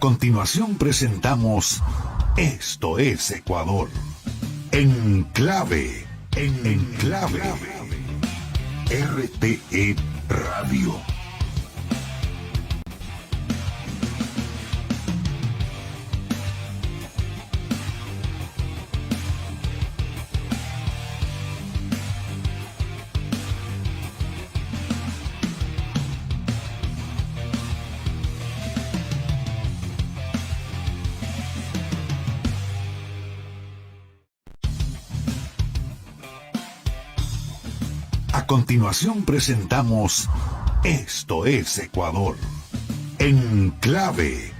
continuación presentamos Esto es Ecuador. En clave. RTE Radio. A continuación presentamos Esto es Ecuador. En clave.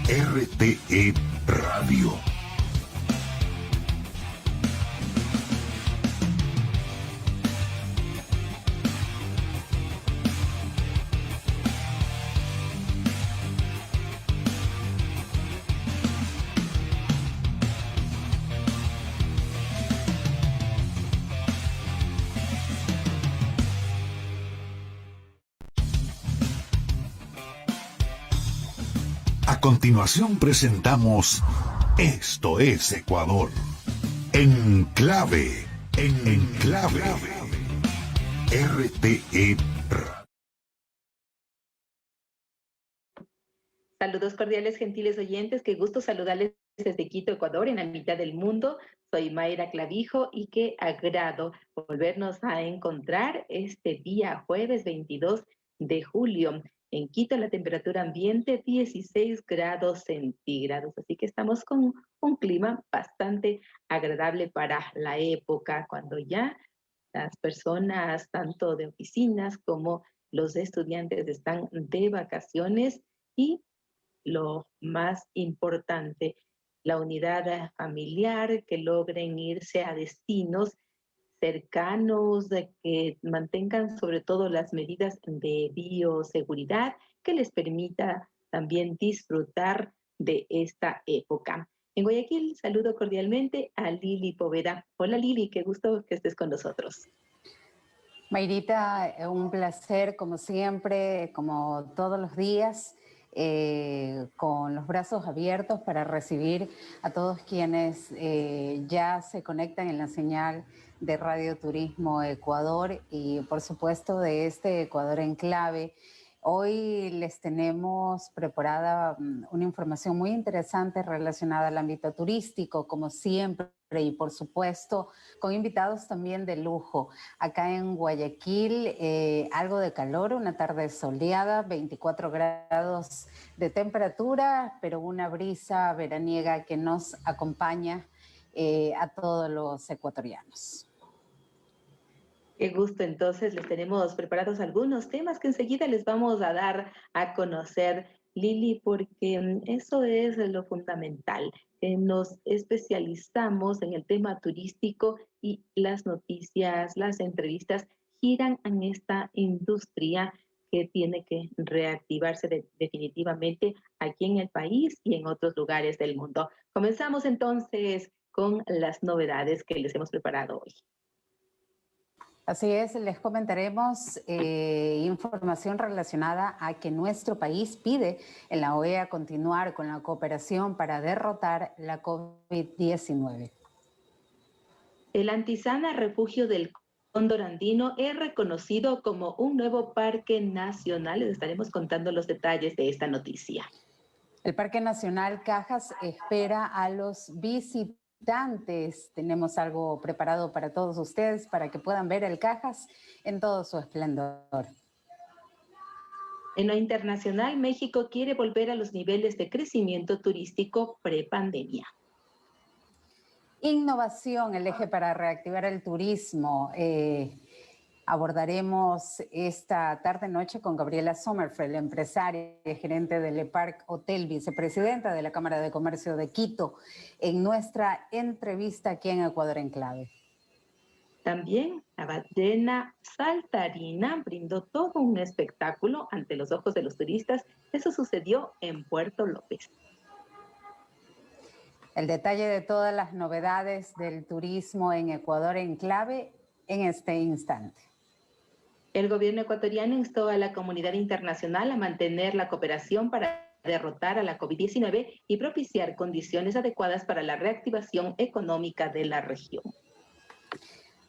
RTE Radio. A continuación presentamos Esto es Ecuador. En clave. RTE Radio. Saludos cordiales, gentiles oyentes. Qué gusto saludarles desde Quito, Ecuador, en la mitad del mundo. Soy Mayra Clavijo y qué agrado volvernos a encontrar este día jueves 22 de julio. En Quito la temperatura ambiente 16 grados centígrados, así que estamos con un clima bastante agradable para la época, cuando ya las personas, tanto de oficinas como los estudiantes, están de vacaciones y lo más importante, la unidad familiar, que logren irse a destinos cercanos, de que mantengan sobre todo las medidas de bioseguridad que les permita también disfrutar de esta época. En Guayaquil saludo cordialmente a Lili Poveda. Hola Lili, qué gusto que estés con nosotros. Mayrita, un placer como siempre, como todos los días, con los brazos abiertos para recibir a todos quienes ya se conectan en la señal de Radio Turismo Ecuador y por supuesto de este Ecuador en clave. Hoy les tenemos preparada una información muy interesante relacionada al ámbito turístico, como siempre, y por supuesto con invitados también de lujo. Acá en Guayaquil, algo de calor, una tarde soleada, 24 grados de temperatura, pero una brisa veraniega que nos acompaña a todos los ecuatorianos. Qué gusto, entonces les tenemos preparados algunos temas que enseguida les vamos a dar a conocer, Lili, porque eso es lo fundamental. Nos especializamos en el tema turístico y las noticias, las entrevistas giran en esta industria que tiene que reactivarse definitivamente aquí en el país y en otros lugares del mundo. Comenzamos entonces con las novedades que les hemos preparado hoy. Así es, les comentaremos información relacionada a que nuestro país pide en la OEA continuar con la cooperación para derrotar la COVID-19. El Antizana Refugio del Cóndor Andino es reconocido como un nuevo parque nacional. Les estaremos contando los detalles de esta noticia. El Parque Nacional Cajas espera a los visitantes. Tenemos algo preparado para todos ustedes para que puedan ver el Cajas en todo su esplendor. En lo internacional, México quiere volver a los niveles de crecimiento turístico prepandemia. Innovación, el eje para reactivar el turismo. Abordaremos esta tarde-noche con Gabriela Sommerfeld, empresaria y gerente de Le Parc Hotel, vicepresidenta de la Cámara de Comercio de Quito, en nuestra entrevista aquí en Ecuador en Clave. También la ballena saltarina brindó todo un espectáculo ante los ojos de los turistas. Eso sucedió en Puerto López. El detalle de todas las novedades del turismo en Ecuador en Clave en este instante. El gobierno ecuatoriano instó a la comunidad internacional a mantener la cooperación para derrotar a la COVID-19 y propiciar condiciones adecuadas para la reactivación económica de la región.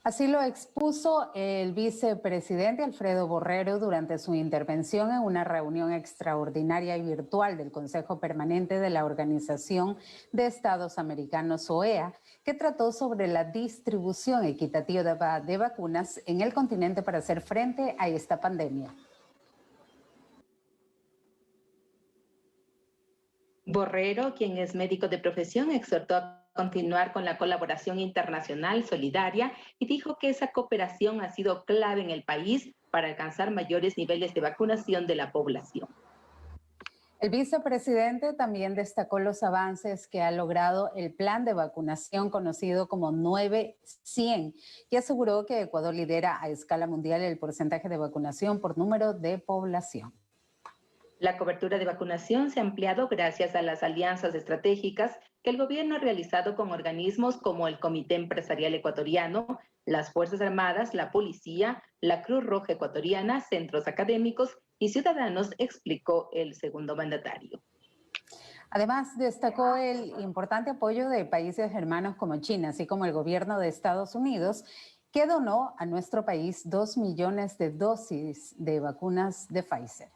Así lo expuso el vicepresidente Alfredo Borrero durante su intervención en una reunión extraordinaria y virtual del Consejo Permanente de la Organización de Estados Americanos, OEA, que trató sobre la distribución equitativa de vacunas en el continente para hacer frente a esta pandemia. Borrero, quien es médico de profesión, exhortó a continuar con la colaboración internacional solidaria y dijo que esa cooperación ha sido clave en el país para alcanzar mayores niveles de vacunación de la población. El vicepresidente también destacó los avances que ha logrado el plan de vacunación conocido como 9-100 y aseguró que Ecuador lidera a escala mundial el porcentaje de vacunación por número de población. La cobertura de vacunación se ha ampliado gracias a las alianzas estratégicas que el gobierno ha realizado con organismos como el Comité Empresarial Ecuatoriano, las Fuerzas Armadas, la Policía, la Cruz Roja Ecuatoriana, centros académicos y ciudadanos, explicó el segundo mandatario. Además, destacó el importante apoyo de países hermanos como China, así como el gobierno de Estados Unidos, que donó a nuestro país 2 millones de dosis de vacunas de Pfizer.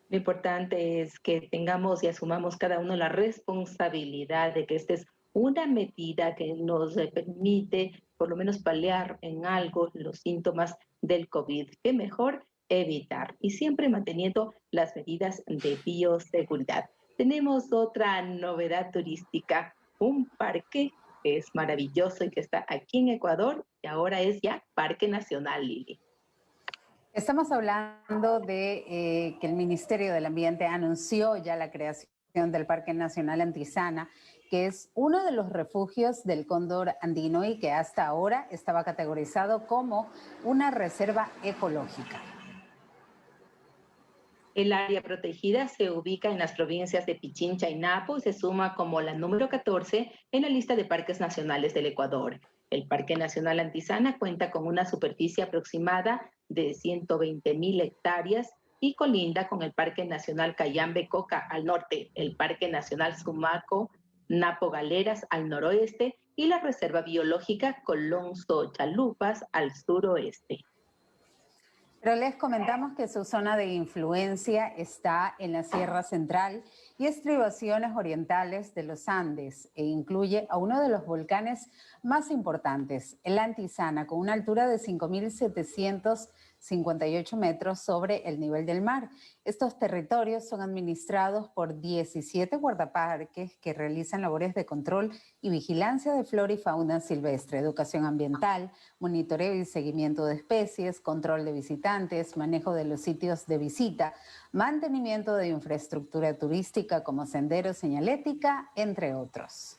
Lo importante es que tengamos y asumamos cada uno la responsabilidad de que esta es una medida que nos permite por lo menos paliar en algo los síntomas del COVID, que mejor evitar y siempre manteniendo las medidas de bioseguridad. Tenemos otra novedad turística, un parque que es maravilloso y que está aquí en Ecuador y ahora es ya Parque Nacional, Lili. Estamos hablando de que el Ministerio del Ambiente anunció ya la creación del Parque Nacional Antizana, que es uno de los refugios del cóndor andino y que hasta ahora estaba categorizado como una reserva ecológica. El área protegida se ubica en las provincias de Pichincha y Napo y se suma como la número 14 en la lista de parques nacionales del Ecuador. El Parque Nacional Antizana cuenta con una superficie aproximada de 120.000 hectáreas y colinda con el Parque Nacional Cayambe-Coca al norte, el Parque Nacional Sumaco, Napo Galeras al noroeste y la Reserva Biológica Colonso-Chalupas al suroeste. Pero les comentamos que su zona de influencia está en la Sierra Central y estribaciones orientales de los Andes e incluye a uno de los volcanes más importantes, el Antizana, con una altura de 5.758 metros sobre el nivel del mar. Estos territorios son administrados por 17 guardaparques que realizan labores de control y vigilancia de flora y fauna silvestre, educación ambiental, monitoreo y seguimiento de especies, control de visitantes, manejo de los sitios de visita, mantenimiento de infraestructura turística como senderos, señalética, entre otros.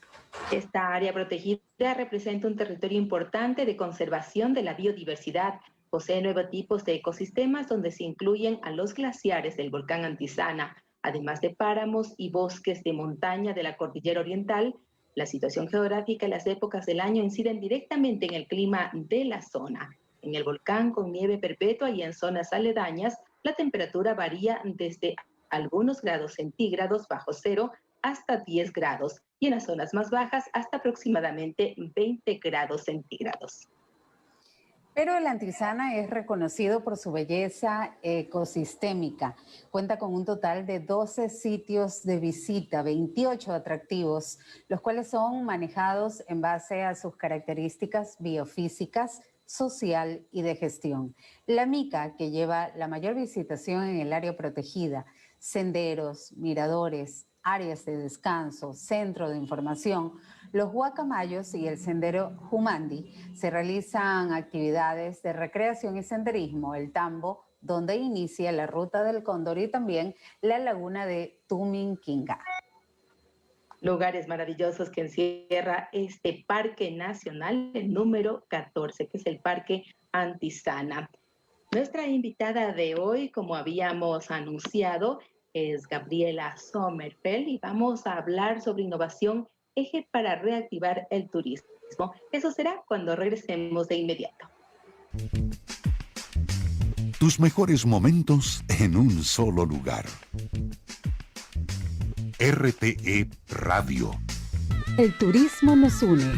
Esta área protegida representa un territorio importante de conservación de la biodiversidad. Posee 9 tipos de ecosistemas donde se incluyen a los glaciares del volcán Antizana, además de páramos y bosques de montaña de la cordillera oriental. La situación geográfica y las épocas del año inciden directamente en el clima de la zona. En el volcán con nieve perpetua y en zonas aledañas, la temperatura varía desde algunos grados centígrados bajo cero hasta 10 grados y en las zonas más bajas hasta aproximadamente 20 grados centígrados. Pero el Antizana es reconocido por su belleza ecosistémica. Cuenta con un total de 12 sitios de visita, 28 atractivos, los cuales son manejados en base a sus características biofísicas, social y de gestión. La mica, que lleva la mayor visitación en el área protegida, senderos, miradores, áreas de descanso, centro de información, los guacamayos y el sendero Jumandi, se realizan actividades de recreación y senderismo, el tambo, donde inicia la ruta del cóndor y también la laguna de Tuminquinga. Lugares maravillosos que encierra este Parque Nacional, el número 14, que es el Parque Antizana. Nuestra invitada de hoy, como habíamos anunciado, es Gabriela Sommerfeld y vamos a hablar sobre innovación, eje para reactivar el turismo. Eso será cuando regresemos de inmediato. Tus mejores momentos en un solo lugar. RTE Radio. El turismo nos une.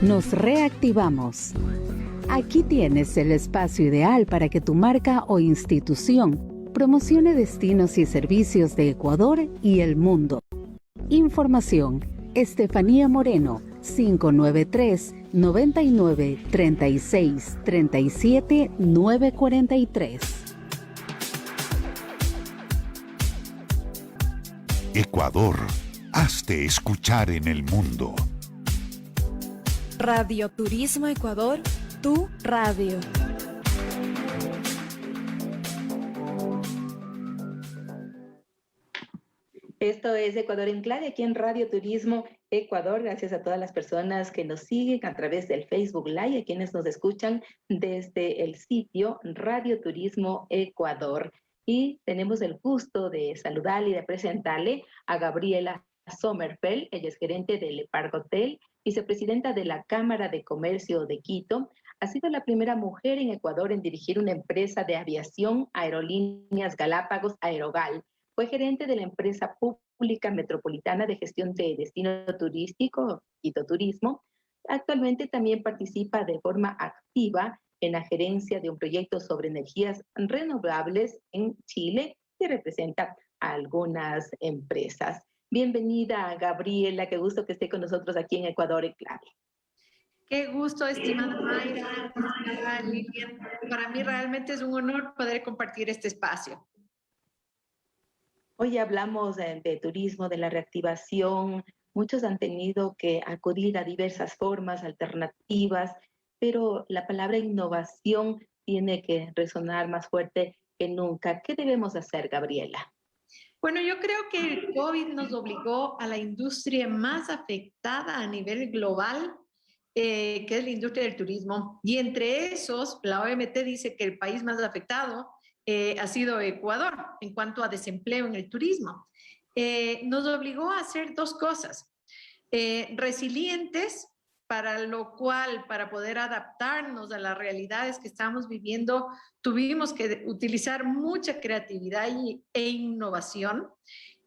Nos reactivamos. Aquí tienes el espacio ideal para que tu marca o institución promocione destinos y servicios de Ecuador y el mundo. Información: Estefanía Moreno, 593 99 36 37 943. Ecuador, hazte escuchar en el mundo. Radio Turismo Ecuador, tu radio. Esto es Ecuador en Clave, aquí en Radio Turismo Ecuador. Gracias a todas las personas que nos siguen a través del Facebook Live, a quienes nos escuchan desde el sitio Radio Turismo Ecuador. Y tenemos el gusto de saludarle y de presentarle a Gabriela Sommerfeld. Ella es gerente del Le Parc Hotel, vicepresidenta de la Cámara de Comercio de Quito. Ha sido la primera mujer en Ecuador en dirigir una empresa de aviación, Aerolíneas Galápagos Aerogal. Fue gerente de la empresa pública metropolitana de gestión de destino turístico, Quito Turismo. Actualmente también participa de forma activa en la gerencia de un proyecto sobre energías renovables en Chile que representa a algunas empresas. Bienvenida, Gabriela, qué gusto que esté con nosotros aquí en Ecuador en Clave. Qué gusto, estimada Mayra, estimada Lilian. Para mí realmente es un honor poder compartir este espacio. Hoy hablamos de turismo, de la reactivación. Muchos han tenido que acudir a diversas formas alternativas, pero la palabra innovación tiene que resonar más fuerte que nunca. ¿Qué debemos hacer, Gabriela? Bueno, yo creo que el COVID nos obligó a la industria más afectada a nivel global, que es la industria del turismo. Y entre esos, la OMT dice que el país más afectado ha sido Ecuador en cuanto a desempleo en el turismo. Nos obligó a hacer dos cosas. Resilientes, para lo cual, para poder adaptarnos a las realidades que estamos viviendo, tuvimos que utilizar mucha creatividad e innovación,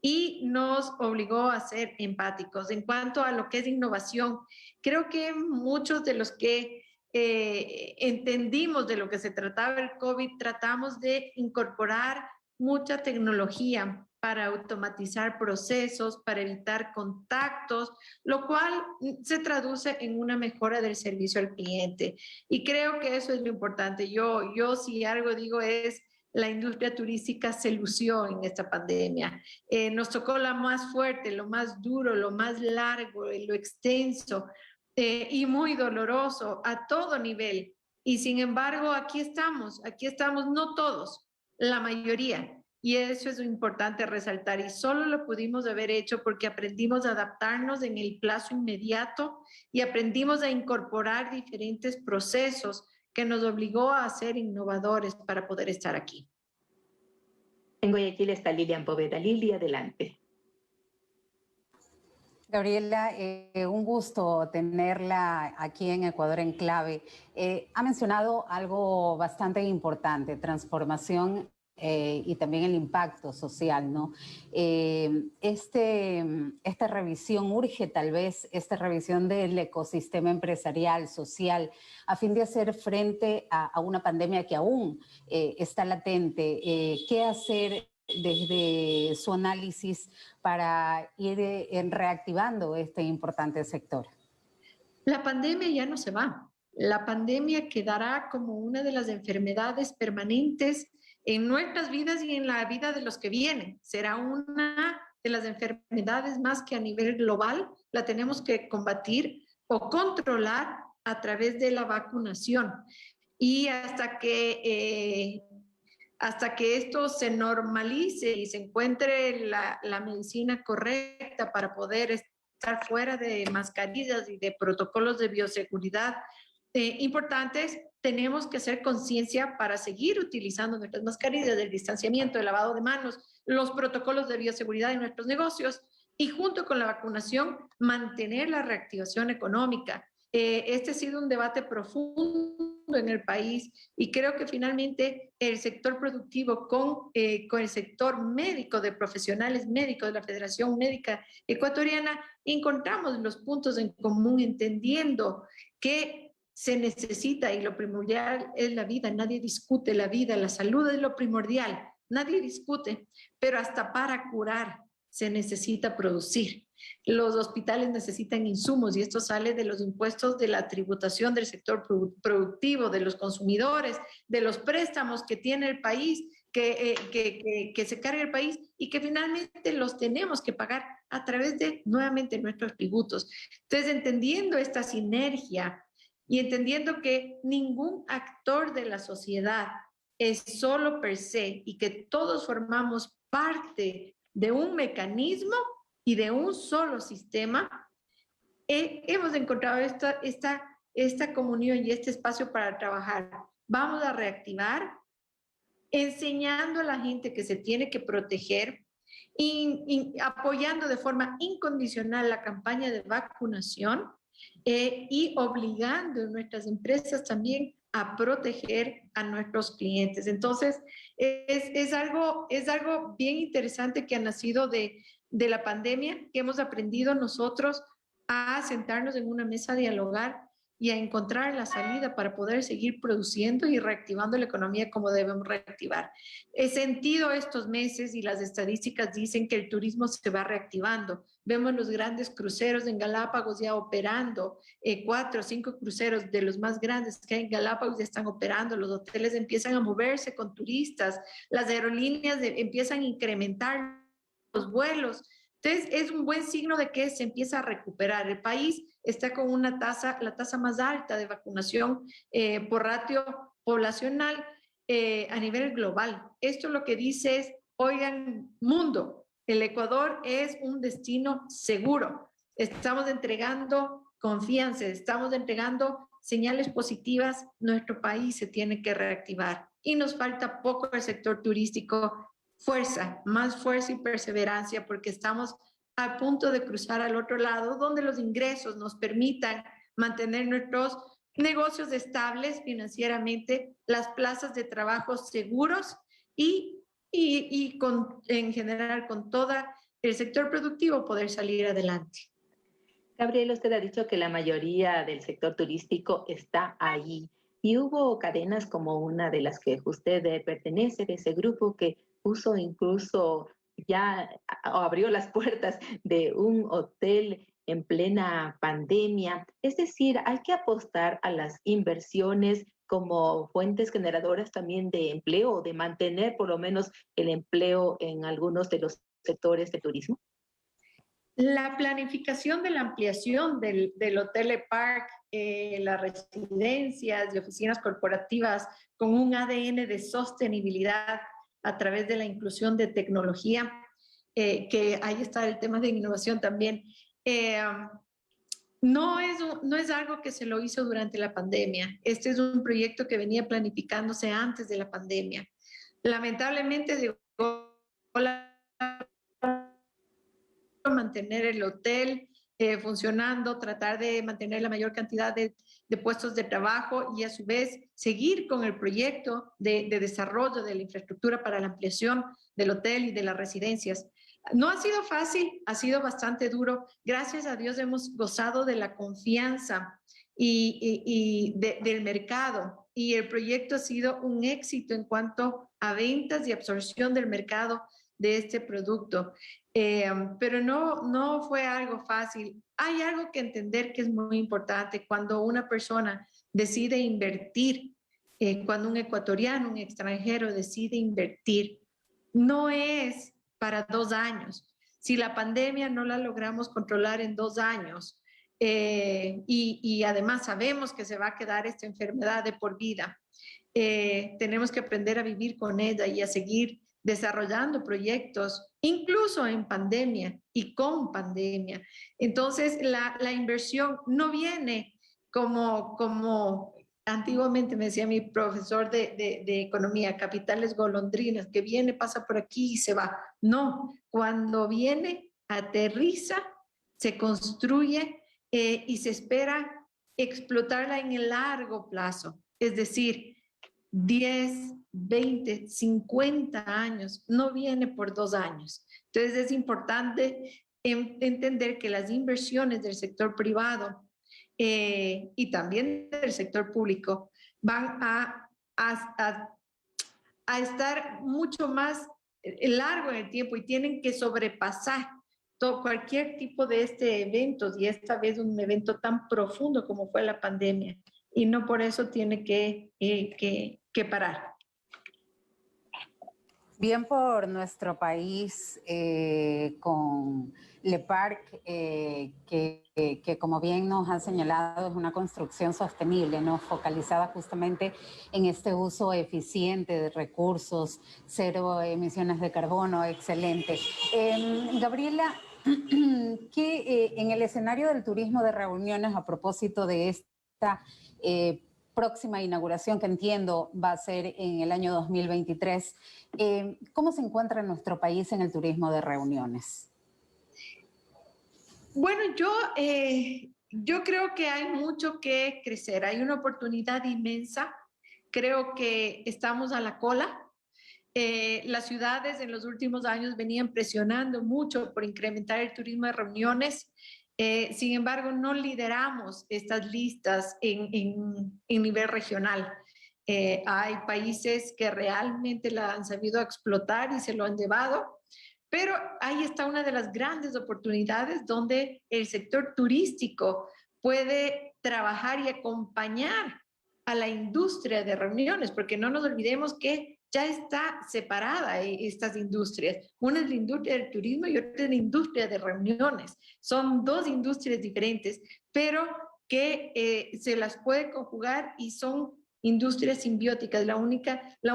y nos obligó a ser empáticos. En cuanto a lo que es innovación, creo que muchos de los que entendimos de lo que se trataba el COVID, tratamos de incorporar mucha tecnología para automatizar procesos, para evitar contactos, lo cual se traduce en una mejora del servicio al cliente. Y creo que eso es lo importante. Yo si algo digo es, la industria turística se lució en esta pandemia. Nos tocó la más fuerte, lo más duro, lo más largo, lo extenso, y muy doloroso a todo nivel. Y sin embargo, aquí estamos, no todos, la mayoría. Y eso es importante resaltar, y solo lo pudimos haber hecho porque aprendimos a adaptarnos en el plazo inmediato y aprendimos a incorporar diferentes procesos que nos obligó a ser innovadores para poder estar aquí. En Guayaquil está Lilian Poveda. Lili, adelante. Gabriela, un gusto tenerla aquí en Ecuador en Clave. Ha mencionado algo bastante importante: transformación y también el impacto social, ¿no? Esta revisión urge, tal vez, esta revisión del ecosistema empresarial, social, a fin de hacer frente a una pandemia que aún está latente. ¿Qué hacer desde su análisis para ir reactivando este importante sector? La pandemia ya no se va. La pandemia quedará como una de las enfermedades permanentes en nuestras vidas y en la vida de los que vienen. Será una de las enfermedades más que a nivel global la tenemos que combatir o controlar a través de la vacunación. Y hasta que esto se normalice y se encuentre la medicina correcta para poder estar fuera de mascarillas y de protocolos de bioseguridad importantes, tenemos que hacer conciencia para seguir utilizando nuestras mascarillas, el distanciamiento, el lavado de manos, los protocolos de bioseguridad en nuestros negocios, y junto con la vacunación mantener la reactivación económica. Este ha sido un debate profundo en el país, y creo que finalmente el sector productivo con el sector médico, de profesionales médicos de la Federación Médica Ecuatoriana, encontramos los puntos en común, entendiendo que se necesita, y lo primordial es la vida, nadie discute la vida, la salud es lo primordial, nadie discute, pero hasta para curar se necesita producir. Los hospitales necesitan insumos, y esto sale de los impuestos, de la tributación del sector productivo, de los consumidores, de los préstamos que tiene el país, que se carga el país, y que finalmente los tenemos que pagar a través de, nuevamente, nuestros tributos. Entonces, entendiendo esta sinergia y entendiendo que ningún actor de la sociedad es solo per se, y que todos formamos parte de un mecanismo y de un solo sistema, hemos encontrado esta comunión y este espacio para trabajar. Vamos a reactivar, enseñando a la gente que se tiene que proteger, y apoyando de forma incondicional la campaña de vacunación, y obligando a nuestras empresas también a proteger a nuestros clientes. Entonces, es algo bien interesante que ha nacido de la pandemia, que hemos aprendido nosotros a sentarnos en una mesa a dialogar y a encontrar la salida para poder seguir produciendo y reactivando la economía como debemos reactivar. He sentido estos meses, y las estadísticas dicen que el turismo se va reactivando. Vemos los grandes cruceros en Galápagos ya operando, 4 o 5 cruceros de los más grandes que hay en Galápagos ya están operando, los hoteles empiezan a moverse con turistas, las aerolíneas empiezan a incrementar los vuelos. Entonces, es un buen signo de que se empieza a recuperar. El país está con la tasa más alta de vacunación por ratio poblacional a nivel global. Esto lo que dice es, oigan, mundo, el Ecuador es un destino seguro. Estamos entregando confianza, estamos entregando señales positivas. Nuestro país se tiene que reactivar y nos falta poco el sector turístico. Fuerza, más fuerza y perseverancia, porque estamos a punto de cruzar al otro lado, donde los ingresos nos permitan mantener nuestros negocios estables financieramente, las plazas de trabajo seguros, y en general con todo el sector productivo poder salir adelante. Gabriela, usted ha dicho que la mayoría del sector turístico está ahí, y hubo cadenas como una de las que usted pertenece, de ese grupo, que puso incluso ya abrió las puertas de un hotel en plena pandemia. Es decir, hay que apostar a las inversiones como fuentes generadoras también de empleo, o de mantener por lo menos el empleo en algunos de los sectores de turismo. La planificación de la ampliación del Hotel Park, las residencias y oficinas corporativas con un ADN de sostenibilidad a través de la inclusión de tecnología, que ahí está el tema de innovación también. No es algo que se lo hizo durante la pandemia. Este es un proyecto que venía planificándose antes de la pandemia. Lamentablemente, llegó mantener el hotel funcionando, tratar de mantener la mayor cantidad de puestos de trabajo, y a su vez seguir con el proyecto de desarrollo de la infraestructura para la ampliación del hotel y de las residencias. No ha sido fácil, ha sido bastante duro. Gracias a Dios hemos gozado de la confianza del mercado, y el proyecto ha sido un éxito en cuanto a ventas y absorción del mercado de este producto. Pero no fue algo fácil. Hay algo que entender que es muy importante cuando una persona decide invertir, cuando un ecuatoriano, un extranjero decide invertir, no es para 2 años. Si la pandemia no la logramos controlar en 2 años, y además sabemos que se va a quedar esta enfermedad de por vida, tenemos que aprender a vivir con ella y a seguir desarrollando proyectos, incluso en pandemia y con pandemia. Entonces, la inversión no viene como antiguamente me decía mi profesor de economía, capitales golondrinas, que viene, pasa por aquí y se va. No, cuando viene, aterriza, se construye, y se espera explotarla en el largo plazo. es decir, 10, 20, 50 años, no viene por 2 años. Entonces es importante entender que las inversiones del sector privado y también del sector público van a estar mucho más largo en el tiempo y tienen que sobrepasar cualquier tipo de eventos, y esta vez un evento tan profundo como fue la pandemia, y no por eso tiene que parar. Bien por nuestro país con Le Parc, que como bien nos han señalado es una construcción sostenible, ¿no? Focalizada justamente en este uso eficiente de recursos, cero emisiones de carbono, excelente. Gabriela, que en el escenario del turismo de reuniones, a propósito de esta próxima inauguración que entiendo va a ser en el año 2023, ¿cómo se encuentra nuestro país en el turismo de reuniones? Bueno, yo creo que hay mucho que crecer, hay una oportunidad inmensa, creo que estamos a la cola. Las ciudades en los últimos años venían presionando mucho por incrementar el turismo de reuniones. Sin embargo, no lideramos estas listas en nivel regional. Hay países que realmente la han sabido explotar y se lo han llevado, pero ahí está una de las grandes oportunidades donde el sector turístico puede trabajar y acompañar a la industria de reuniones, porque no nos olvidemos que ya está separada estas industrias. Una es la industria del turismo y otra es la industria de reuniones. Son dos industrias diferentes, pero que se las puede conjugar y son industrias simbióticas. La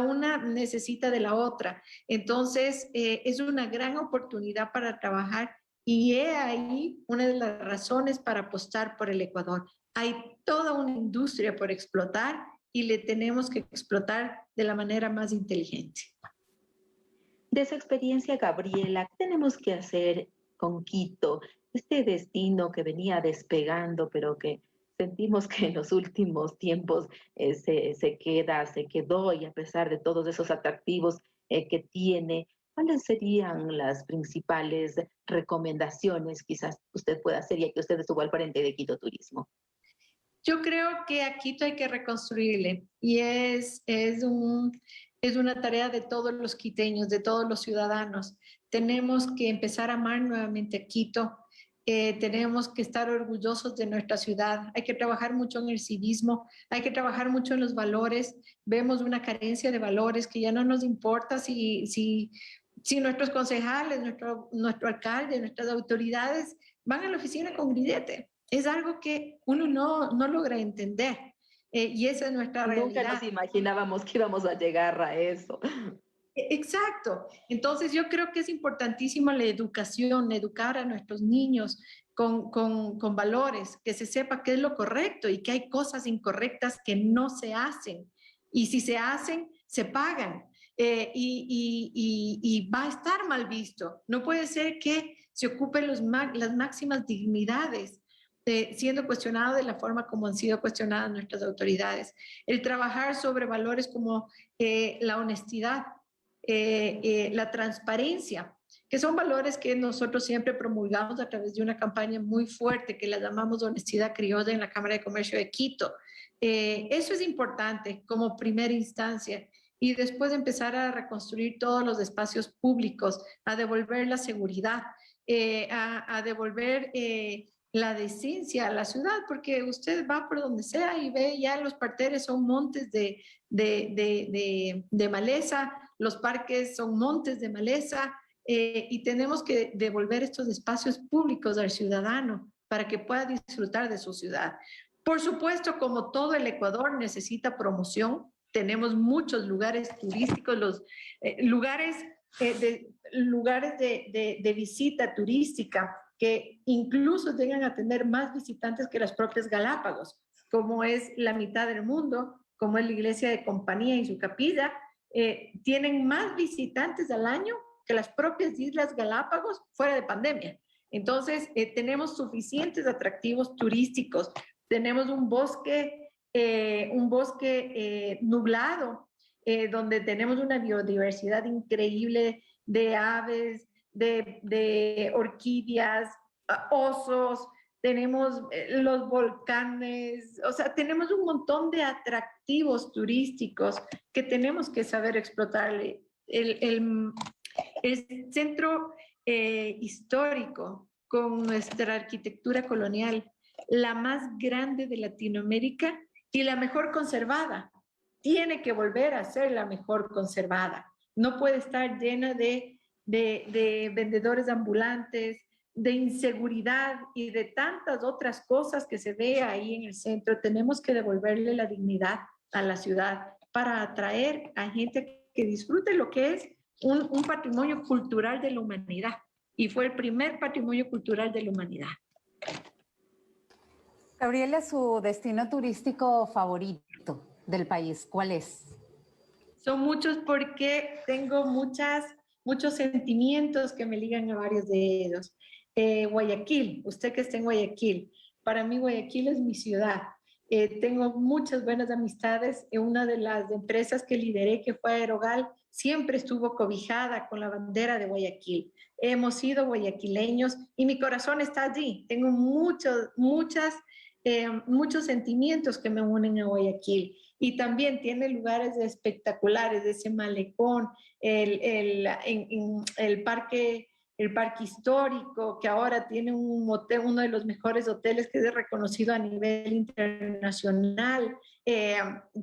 una necesita de la otra. Entonces, es una gran oportunidad para trabajar y he ahí una de las razones para apostar por el Ecuador. Hay toda una industria por explotar y le tenemos que explotar de la manera más inteligente. De su experiencia, Gabriela, ¿qué tenemos que hacer con Quito? Este destino que venía despegando, pero que sentimos que en los últimos tiempos se quedó, y a pesar de todos esos atractivos que tiene, ¿cuáles serían las principales recomendaciones quizás usted pueda hacer, ya que usted estuvo al frente de Quito Turismo? Yo creo que a Quito hay que reconstruirle y es una tarea de todos los quiteños, de todos los ciudadanos. Tenemos que empezar a amar nuevamente a Quito. Tenemos que estar orgullosos de nuestra ciudad. Hay que trabajar mucho en el civismo, hay que trabajar mucho en los valores. Vemos una carencia de valores que ya no nos importa si nuestros concejales, nuestro alcalde, nuestras autoridades van a la oficina con grillete. Es algo que uno no logra entender y esa es nuestra realidad. Nunca nos imaginábamos que íbamos a llegar a eso. Exacto. Entonces yo creo que es importantísima la educación, educar a nuestros niños con valores, que se sepa qué es lo correcto y que hay cosas incorrectas que no se hacen. Y si se hacen, se pagan. Y va a estar mal visto. No puede ser que se ocupen las máximas dignidades siendo cuestionado de la forma como han sido cuestionadas nuestras autoridades. El trabajar sobre valores como la honestidad, la transparencia, que son valores que nosotros siempre promulgamos a través de una campaña muy fuerte que la llamamos Honestidad Criolla en la Cámara de Comercio de Quito. Eso es importante como primera instancia y después empezar a reconstruir todos los espacios públicos, a devolver la seguridad, a devolver la decencia a la ciudad, porque usted va por donde sea y ve ya los parterres son montes de maleza, los parques son montes de maleza, y tenemos que devolver estos espacios públicos al ciudadano para que pueda disfrutar de su ciudad. Por supuesto, como todo el Ecuador necesita promoción, tenemos muchos lugares turísticos, lugares de visita turística que incluso llegan a tener más visitantes que las propias Galápagos, como es la mitad del mundo, como es la iglesia de Compañía y su capilla, tienen más visitantes al año que las propias Islas Galápagos fuera de pandemia. Entonces, tenemos suficientes atractivos turísticos, tenemos un bosque un bosque nublado, donde tenemos una biodiversidad increíble de aves, de orquídeas, osos, tenemos los volcanes, o sea, tenemos un montón de atractivos turísticos que tenemos que saber explotar. El centro histórico con nuestra arquitectura colonial, la más grande de Latinoamérica y la mejor conservada, tiene que volver a ser la mejor conservada. No puede estar llena de vendedores ambulantes, de inseguridad y de tantas otras cosas que se ve ahí en el centro. Tenemos que devolverle la dignidad a la ciudad para atraer a gente que disfrute lo que es un patrimonio cultural de la humanidad. Y fue el primer patrimonio cultural de la humanidad. Gabriela, ¿su destino turístico favorito del país cuál es? Son muchos porque tengo muchos sentimientos que me ligan a varios de ellos. Guayaquil, usted que está en Guayaquil, para mí Guayaquil es mi ciudad. Tengo muchas buenas amistades. Una de las empresas que lideré, que fue Aerogal, siempre estuvo cobijada con la bandera de Guayaquil. Hemos sido guayaquileños y mi corazón está allí. Tengo muchos sentimientos que me unen a Guayaquil. Y también tiene lugares espectaculares, ese malecón, el parque histórico, que ahora tiene un hotel, uno de los mejores hoteles que es reconocido a nivel internacional,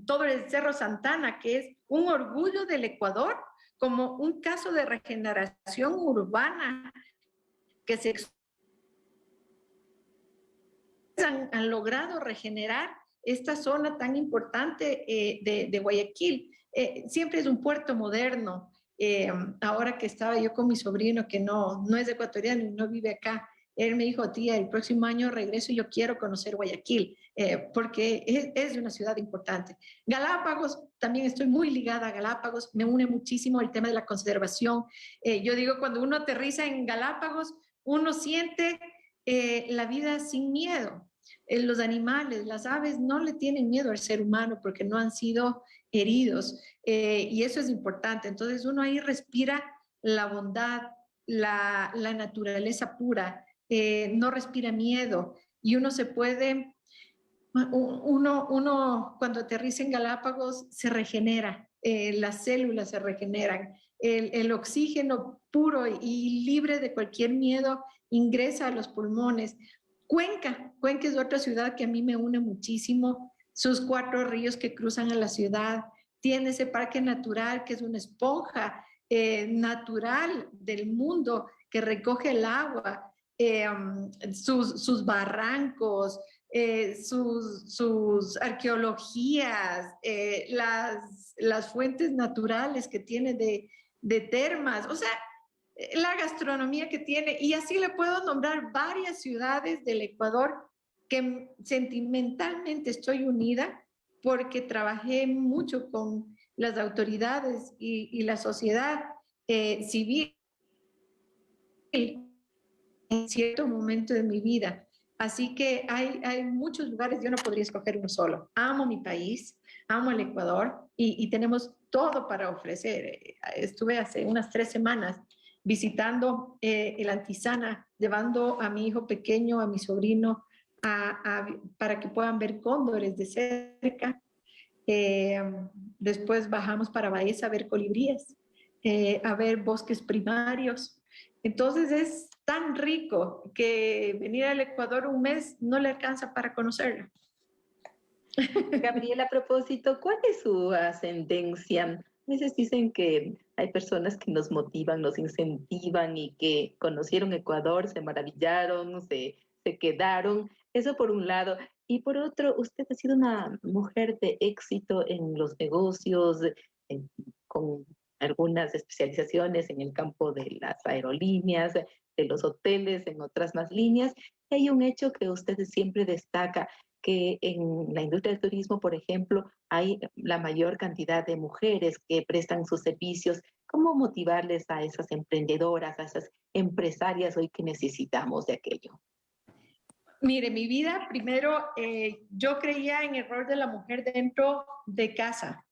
todo el Cerro Santana, que es un orgullo del Ecuador, como un caso de regeneración urbana que han logrado regenerar esta zona tan importante de Guayaquil. Siempre es un puerto moderno. Ahora que estaba yo con mi sobrino, que no es ecuatoriano y no vive acá, él me dijo, tía, el próximo año regreso y yo quiero conocer Guayaquil, porque es una ciudad importante. Galápagos, también estoy muy ligada a Galápagos, me une muchísimo el tema de la conservación. Yo digo, cuando uno aterriza en Galápagos, uno siente la vida sin miedo. Los animales, las aves no le tienen miedo al ser humano porque no han sido heridos, y eso es importante. Entonces uno ahí respira la bondad, la naturaleza pura, no respira miedo y uno se puede, uno cuando aterriza en Galápagos se regenera, las células se regeneran, el oxígeno puro y libre de cualquier miedo ingresa a los pulmones. Cuenca es otra ciudad que a mí me une muchísimo, sus 4 ríos que cruzan a la ciudad, tiene ese parque natural que es una esponja natural del mundo que recoge el agua, sus barrancos, sus arqueologías, las fuentes naturales que tiene de termas, o sea, la gastronomía que tiene, y así le puedo nombrar varias ciudades del Ecuador que sentimentalmente estoy unida porque trabajé mucho con las autoridades y la sociedad civil en cierto momento de mi vida. Así que hay muchos lugares, yo no podría escoger uno solo. Amo mi país, amo el Ecuador y tenemos todo para ofrecer. Estuve hace unas 3 semanas visitando el Antisana, llevando a mi hijo pequeño, a mi sobrino, para que puedan ver cóndores de cerca. Después bajamos para Baeza a ver colibríes, a ver bosques primarios. Entonces es tan rico que venir al Ecuador un mes no le alcanza para conocerlo. Gabriela, a propósito, ¿cuál es su ascendencia? A veces dicen que hay personas que nos motivan, nos incentivan y que conocieron Ecuador, se maravillaron, se quedaron. Eso por un lado. Y por otro, usted ha sido una mujer de éxito en los negocios, con algunas especializaciones en el campo de las aerolíneas, de los hoteles, en otras más líneas. Y hay un hecho que usted siempre destaca, que en la industria del turismo, por ejemplo, hay la mayor cantidad de mujeres que prestan sus servicios. ¿Cómo motivarles a esas emprendedoras, a esas empresarias hoy que necesitamos de aquello? Mire, mi vida, primero, yo creía en el rol de la mujer dentro de casa,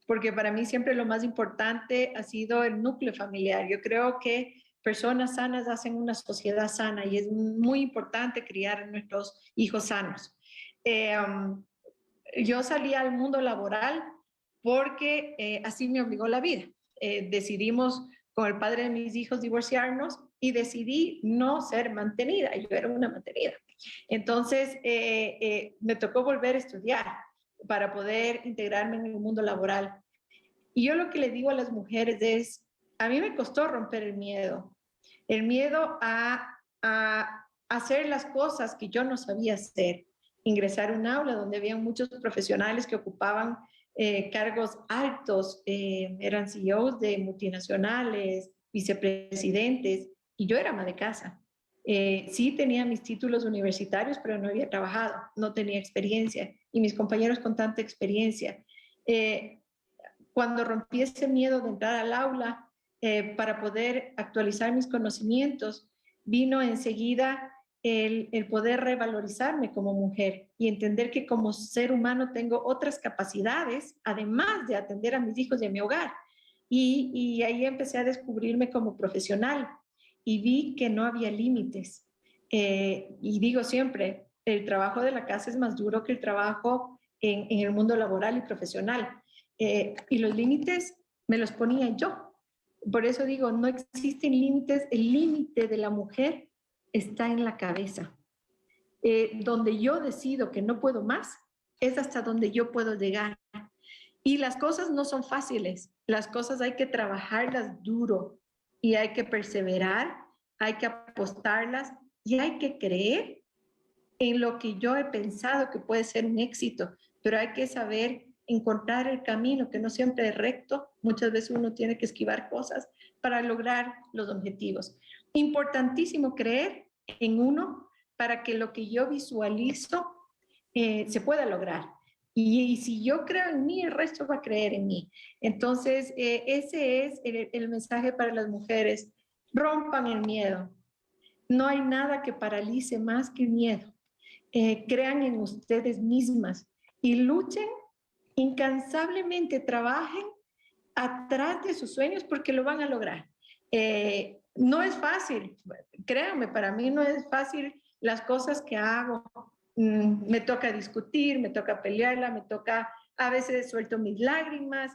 porque para mí siempre lo más importante ha sido el núcleo familiar. Yo creo que personas sanas hacen una sociedad sana y es muy importante criar a nuestros hijos sanos. Yo salí al mundo laboral porque así me obligó la vida. Decidimos con el padre de mis hijos divorciarnos y decidí no ser mantenida. Yo era una mantenida. Entonces, me tocó volver a estudiar para poder integrarme en el mundo laboral. Y yo lo que le digo a las mujeres es, a mí me costó romper el miedo a hacer las cosas que yo no sabía hacer, ingresar a un aula donde había muchos profesionales que ocupaban cargos altos, eran CEOs de multinacionales, vicepresidentes, y yo era ama de casa. Sí tenía mis títulos universitarios, pero no había trabajado, no tenía experiencia, y mis compañeros con tanta experiencia. Cuando rompí ese miedo de entrar al aula para poder actualizar mis conocimientos, vino enseguida el poder revalorizarme como mujer y entender que como ser humano tengo otras capacidades, además de atender a mis hijos y a mi hogar. Y ahí empecé a descubrirme como profesional y vi que no había límites. Y digo siempre, el trabajo de la casa es más duro que el trabajo en el mundo laboral y profesional. Y los límites me los ponía yo. Por eso digo, no existen límites. El límite de la mujer está en la cabeza. Donde yo decido que no puedo más, es hasta donde yo puedo llegar. Y las cosas no son fáciles. Las cosas hay que trabajarlas duro y hay que perseverar, hay que apostarlas y hay que creer en lo que yo he pensado que puede ser un éxito, pero hay que saber encontrar el camino, que no siempre es recto. Muchas veces uno tiene que esquivar cosas para lograr los objetivos. Importantísimo creer en uno para que lo que yo visualizo se pueda lograr. Y si yo creo en mí, el resto va a creer en mí. Entonces, ese es el mensaje para las mujeres. Rompan el miedo. No hay nada que paralice más que el miedo. Crean en ustedes mismas y luchen incansablemente, trabajen atrás de sus sueños porque lo van a lograr. No es fácil, créanme, para mí no es fácil las cosas que hago. Me toca discutir, me toca pelearla, me toca, a veces suelto mis lágrimas,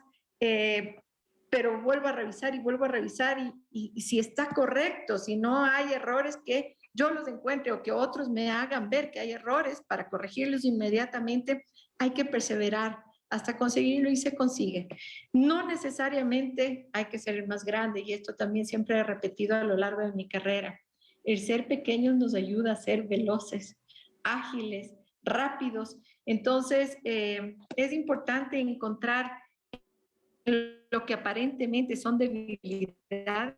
pero vuelvo a revisar y vuelvo a revisar y si está correcto, si no hay errores que yo los encuentre o que otros me hagan ver que hay errores para corregirlos inmediatamente, hay que perseverar hasta conseguirlo y se consigue. No necesariamente hay que ser el más grande y esto también siempre he repetido a lo largo de mi carrera. El ser pequeños nos ayuda a ser veloces, ágiles, rápidos. Entonces, es importante encontrar lo que aparentemente son debilidades.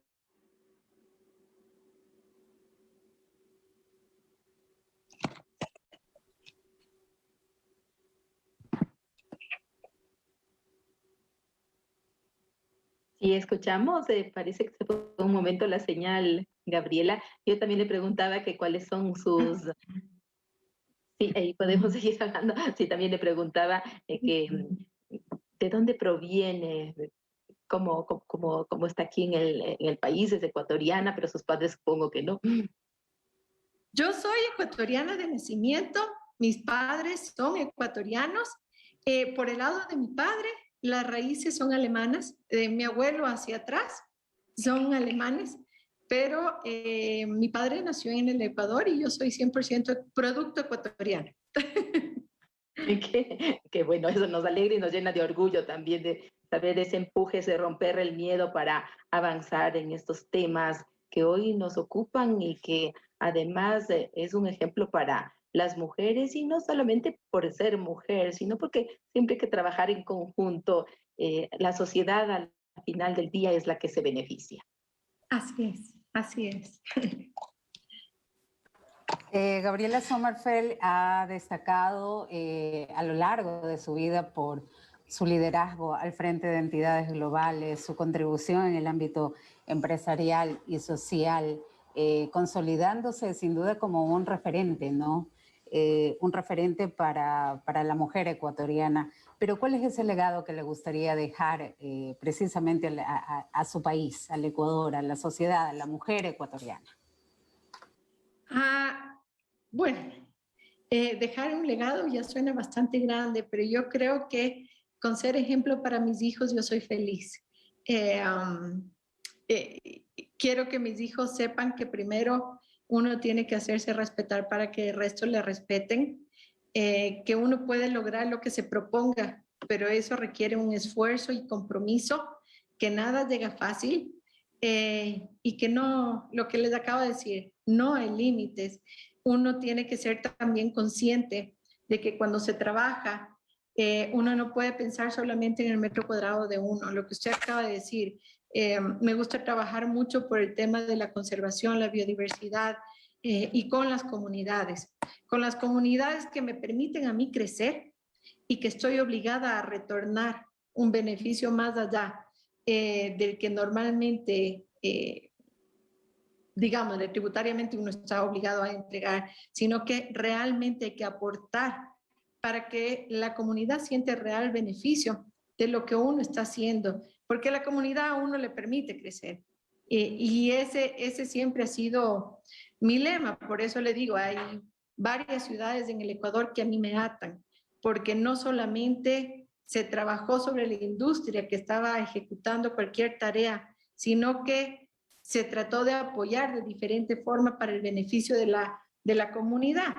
Sí, escuchamos, parece que se fue un momento la señal, Gabriela. Yo también le preguntaba que cuáles son sus... Sí, ahí podemos seguir hablando. Sí, también le preguntaba de dónde proviene, cómo está aquí en el país, es ecuatoriana, pero sus padres supongo que no. Yo soy ecuatoriana de nacimiento, mis padres son ecuatorianos. Por el lado de mi padre, las raíces son alemanas, mi abuelo hacia atrás son alemanes, pero mi padre nació en el Ecuador y yo soy 100% producto ecuatoriano. Qué bueno, eso nos alegra y nos llena de orgullo también de saber ese empuje, ese romper el miedo para avanzar en estos temas que hoy nos ocupan y que además es un ejemplo para las mujeres y no solamente por ser mujer, sino porque siempre hay que trabajar en conjunto. La sociedad al final del día es la que se beneficia. Así es, así es. Gabriela Sommerfeld ha destacado a lo largo de su vida por su liderazgo al frente de entidades globales, su contribución en el ámbito empresarial y social, consolidándose sin duda como un referente, ¿no? un referente para la mujer ecuatoriana. Pero ¿cuál es ese legado que le gustaría dejar precisamente a su país, al Ecuador, a la sociedad, a la mujer ecuatoriana? Bueno, dejar un legado ya suena bastante grande, pero yo creo que con ser ejemplo para mis hijos yo soy feliz. Quiero que mis hijos sepan que primero uno tiene que hacerse respetar para que el resto le respeten, que uno puede lograr lo que se proponga, pero eso requiere un esfuerzo y compromiso, que nada llega fácil, y que no, lo que les acabo de decir, no hay límites. Uno tiene que ser también consciente de que cuando se trabaja, uno no puede pensar solamente en el metro cuadrado de uno. Lo que usted acaba de decir, me gusta trabajar mucho por el tema de la conservación, la biodiversidad, y con las comunidades que me permiten a mí crecer y que estoy obligada a retornar un beneficio más allá del que normalmente, digamos, tributariamente uno está obligado a entregar, sino que realmente hay que aportar para que la comunidad siente real beneficio de lo que uno está haciendo, porque la comunidad a uno le permite crecer. Y ese siempre ha sido mi lema, por eso le digo, hay varias ciudades en el Ecuador que a mí me atan, porque no solamente se trabajó sobre la industria que estaba ejecutando cualquier tarea, sino que se trató de apoyar de diferente forma para el beneficio de la comunidad.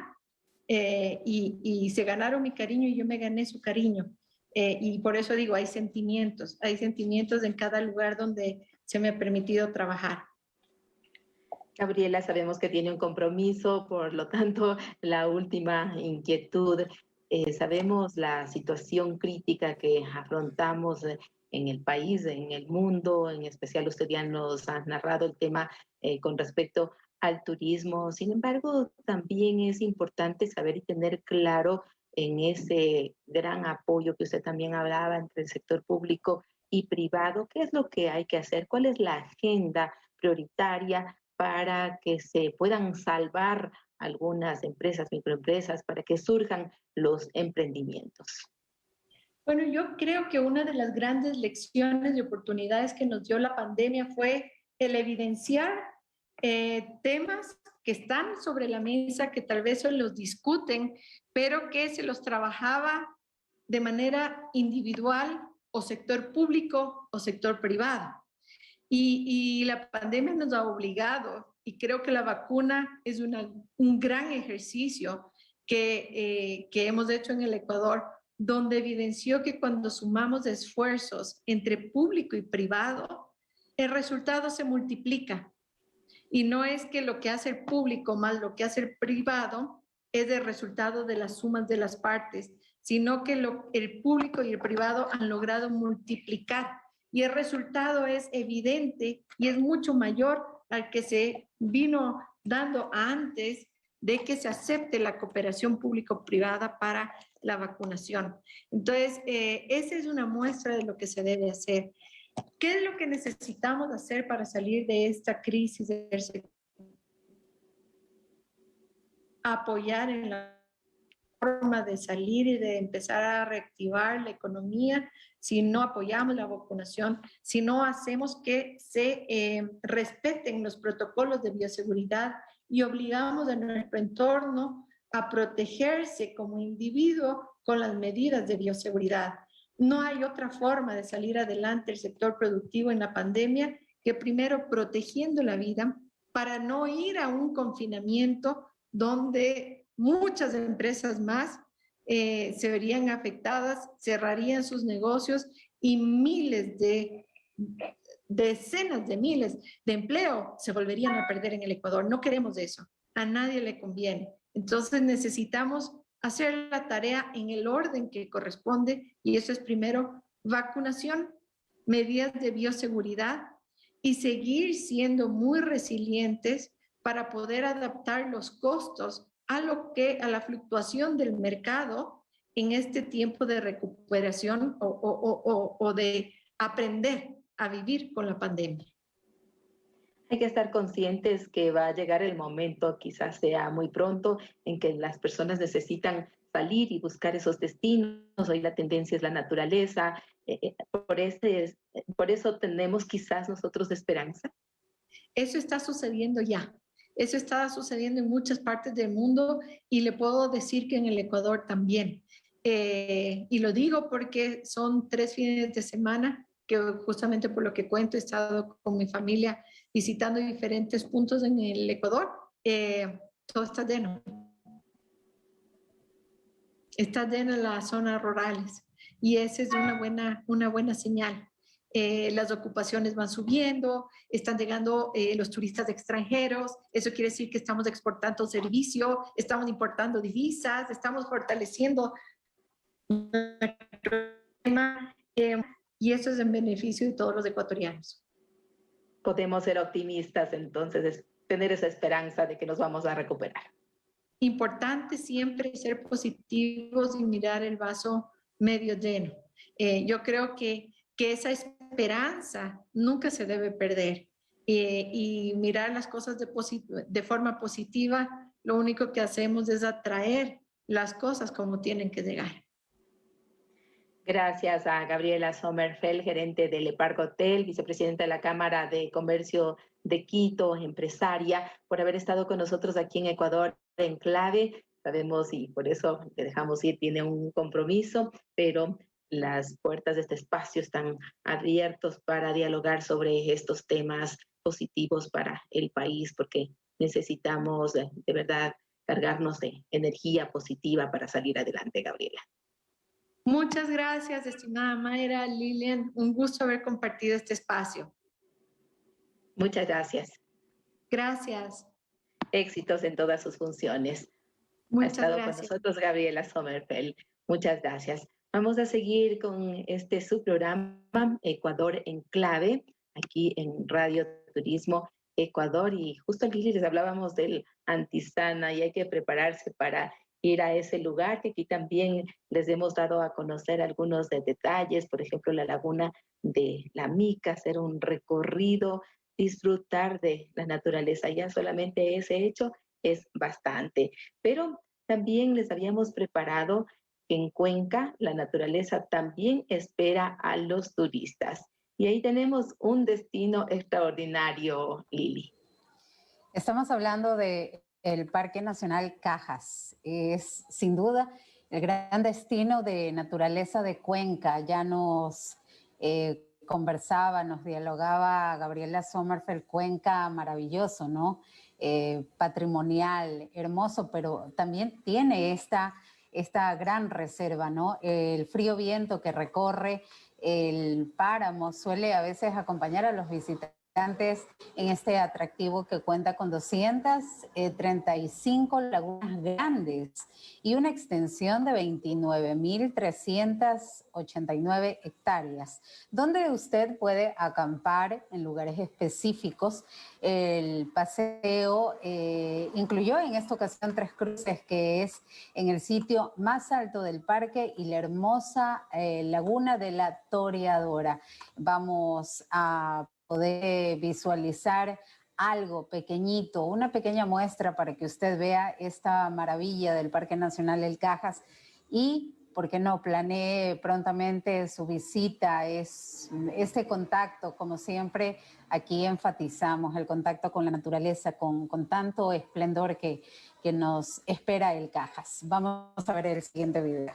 Y se ganaron mi cariño y yo me gané su cariño. Y por eso digo, hay sentimientos en cada lugar donde se me ha permitido trabajar. Gabriela, sabemos que tiene un compromiso, por lo tanto, la última inquietud. Sabemos la situación crítica que afrontamos en el país, en el mundo, en especial usted ya nos ha narrado el tema con respecto al turismo. Sin embargo, también es importante saber y tener claro en ese gran apoyo que usted también hablaba entre el sector público y privado, qué es lo que hay que hacer, cuál es la agenda prioritaria para que se puedan salvar algunas empresas, microempresas, para que surjan los emprendimientos. Bueno, yo creo que una de las grandes lecciones y oportunidades que nos dio la pandemia fue el evidenciar temas que están sobre la mesa, que tal vez hoy los discuten, pero que se los trabajaba de manera individual o sector público o sector privado. Y la pandemia nos ha obligado, y creo que la vacuna es un gran ejercicio que hemos hecho en el Ecuador, donde evidenció que cuando sumamos esfuerzos entre público y privado, el resultado se multiplica. Y no es que lo que hace el público más lo que hace el privado es el resultado de las sumas de las partes, sino que el público y el privado han logrado multiplicar. Y el resultado es evidente y es mucho mayor al que se vino dando antes de que se acepte la cooperación público-privada para la vacunación. Entonces, esa es una muestra de lo que se debe hacer. ¿Qué es lo que necesitamos hacer para salir de esta crisis? Apoyar en la forma de salir y de empezar a reactivar la economía. Si no apoyamos la vacunación, si no hacemos que se respeten los protocolos de bioseguridad y obligamos a nuestro entorno a protegerse como individuo con las medidas de bioseguridad. No hay otra forma de salir adelante el sector productivo en la pandemia que primero protegiendo la vida para no ir a un confinamiento donde muchas empresas más se verían afectadas, cerrarían sus negocios y decenas de miles de empleo se volverían a perder en el Ecuador. No queremos eso, a nadie le conviene. Entonces necesitamos hacer la tarea en el orden que corresponde y eso es primero vacunación, medidas de bioseguridad y seguir siendo muy resilientes para poder adaptar los costos a la fluctuación del mercado en este tiempo de recuperación o de aprender a vivir con la pandemia. Hay que estar conscientes que va a llegar el momento, quizás sea muy pronto, en que las personas necesitan salir y buscar esos destinos. Hoy la tendencia es la naturaleza. Por eso tenemos quizás nosotros esperanza. Eso está sucediendo ya. Eso está sucediendo en muchas partes del mundo y le puedo decir que en el Ecuador también. Y lo digo porque son 3 fines de semana que justamente por lo que cuento he estado con mi familia visitando diferentes puntos en el Ecuador. Todo está lleno. Está lleno en las zonas rurales y esa es una buena señal. Las ocupaciones van subiendo, están llegando los turistas extranjeros, eso quiere decir que estamos exportando servicio, estamos importando divisas, estamos fortaleciendo y eso es en beneficio de todos los ecuatorianos. Podemos ser optimistas, entonces, tener esa esperanza de que nos vamos a recuperar. Importante siempre ser positivos y mirar el vaso medio lleno. Yo creo que esa esperanza nunca se debe perder y mirar las cosas de forma positiva, lo único que hacemos es atraer las cosas como tienen que llegar. Gracias a Gabriela Sommerfeld, gerente del Park Hotel, vicepresidenta de la Cámara de Comercio de Quito, empresaria, por haber estado con nosotros aquí en Ecuador en Clave. Sabemos y por eso le dejamos ir, tiene un compromiso, pero las puertas de este espacio están abiertos para dialogar sobre estos temas positivos para el país, porque necesitamos de verdad cargarnos de energía positiva para salir adelante, Gabriela. Muchas gracias, estimada Mayra, Lilian. Un gusto haber compartido este espacio. Muchas gracias. Gracias. Éxitos en todas sus funciones. Muchas ha estado gracias. con nosotros Gabriela Sommerfeld. Muchas gracias. Vamos a seguir con su programa Ecuador en Clave, aquí en Radio Turismo Ecuador. Y justo aquí les hablábamos del Antisana y hay que prepararse para ir a ese lugar, que aquí también les hemos dado a conocer algunos detalles, por ejemplo, la laguna de la Mica, hacer un recorrido, disfrutar de la naturaleza. Ya solamente ese hecho es bastante. Pero también les habíamos preparado que en Cuenca la naturaleza también espera a los turistas. Y ahí tenemos un destino extraordinario, Lili. Estamos hablando de el Parque Nacional Cajas. Es sin duda el gran destino de naturaleza de Cuenca. Ya nos conversaba, nos dialogaba Gabriela Sommerfeld. Cuenca maravilloso, ¿no? Patrimonial, hermoso, pero también tiene esta gran reserva, ¿no? El frío viento que recorre el páramo suele a veces acompañar a los visitantes en este atractivo que cuenta con 235 lagunas grandes y una extensión de 29.389 hectáreas, donde usted puede acampar en lugares específicos. El paseo incluyó en esta ocasión 3 cruces, que es en el sitio más alto del parque y la hermosa laguna de la Toreadora. Vamos a poder visualizar algo pequeñito, una pequeña muestra para que usted vea esta maravilla del Parque Nacional El Cajas y, ¿por qué no?, planee prontamente su visita. Es este contacto, como siempre, aquí enfatizamos el contacto con la naturaleza, con tanto esplendor que nos espera El Cajas. Vamos a ver el siguiente video.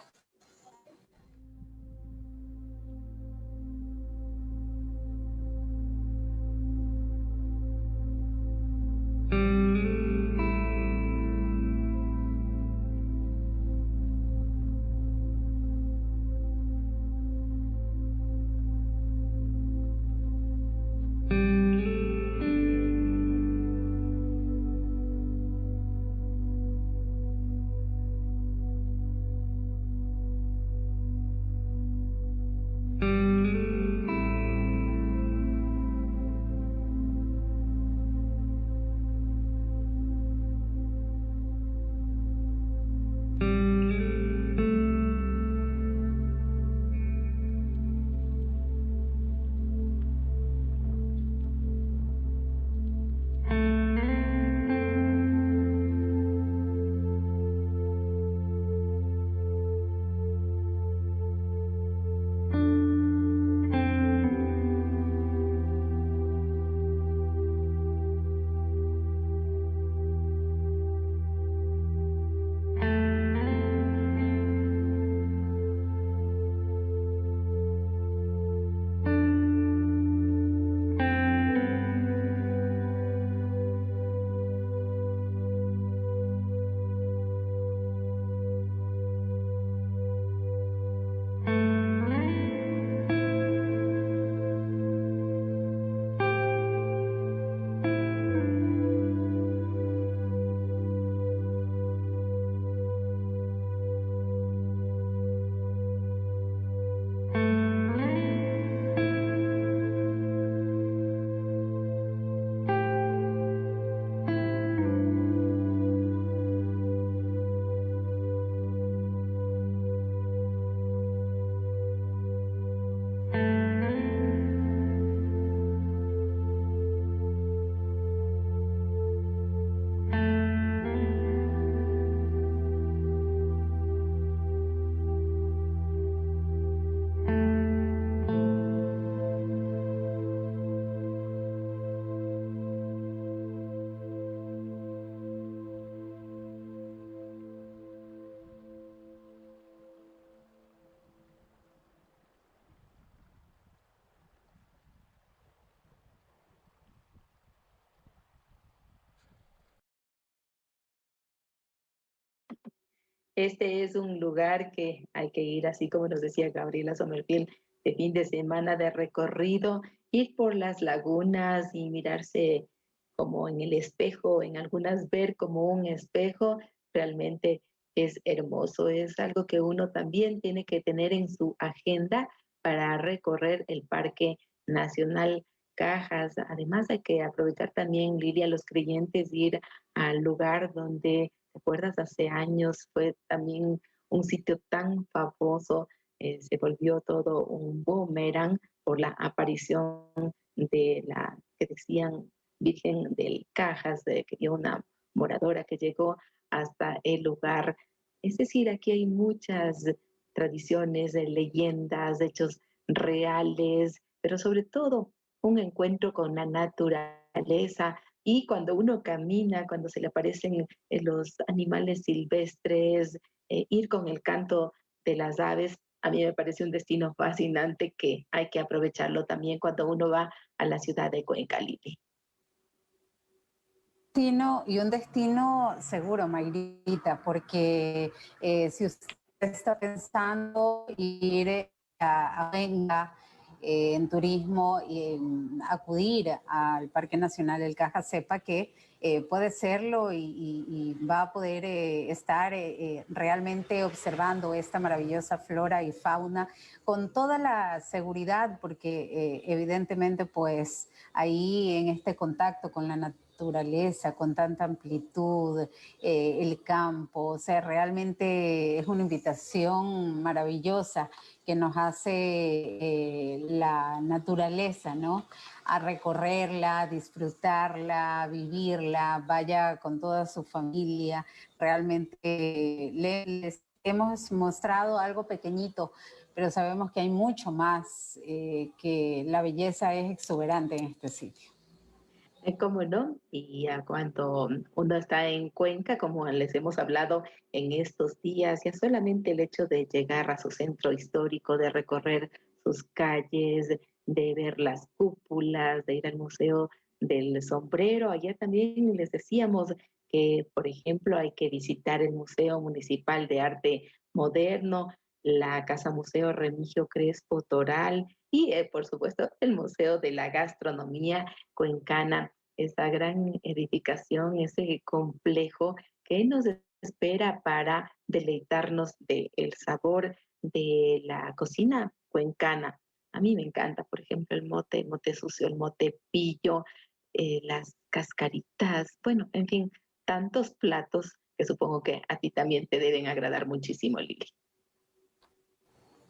Este es un lugar que hay que ir, así como nos decía Gabriela Sommerfield, de fin de semana de recorrido, ir por las lagunas y mirarse como en el espejo, en algunas ver como un espejo, realmente es hermoso. Es algo que uno también tiene que tener en su agenda para recorrer el Parque Nacional Cajas. Además hay que aprovechar también, Lilia, los creyentes, ir al lugar donde, ¿te acuerdas? Hace años fue también un sitio tan famoso, se volvió todo un boomerang por la aparición de la que decían Virgen del Cajas, de que dio una moradora que llegó hasta el lugar. Es decir, aquí hay muchas tradiciones, leyendas, hechos reales, pero sobre todo un encuentro con la naturaleza. Y cuando uno camina, cuando se le aparecen los animales silvestres, ir con el canto de las aves, a mí me parece un destino fascinante que hay que aprovecharlo también cuando uno va a la ciudad de Cuenca, Lili. Y un destino seguro, Mayrita, porque si usted está pensando ir a Venga en turismo y acudir al Parque Nacional del Caja, sepa que puede serlo y va a poder estar realmente observando esta maravillosa flora y fauna con toda la seguridad, porque evidentemente pues ahí en este contacto con la naturaleza, con tanta amplitud, el campo, o sea, realmente es una invitación maravillosa que nos hace la naturaleza, ¿no? A recorrerla, a disfrutarla, a vivirla, vaya con toda su familia. Realmente les hemos mostrado algo pequeñito, pero sabemos que hay mucho más, que la belleza es exuberante en este sitio. ¿Cómo no? Y a cuanto uno está en Cuenca, como les hemos hablado en estos días, ya solamente el hecho de llegar a su centro histórico, de recorrer sus calles, de ver las cúpulas, de ir al Museo del Sombrero. Ayer también les decíamos que, por ejemplo, hay que visitar el Museo Municipal de Arte Moderno, la Casa Museo Remigio Crespo Toral y, por supuesto, el Museo de la Gastronomía Cuencana, esa gran edificación, ese complejo que nos espera para deleitarnos del sabor de la cocina cuencana. A mí me encanta, por ejemplo, el mote sucio, el mote pillo, las cascaritas, bueno, en fin, tantos platos que supongo que a ti también te deben agradar muchísimo, Lili.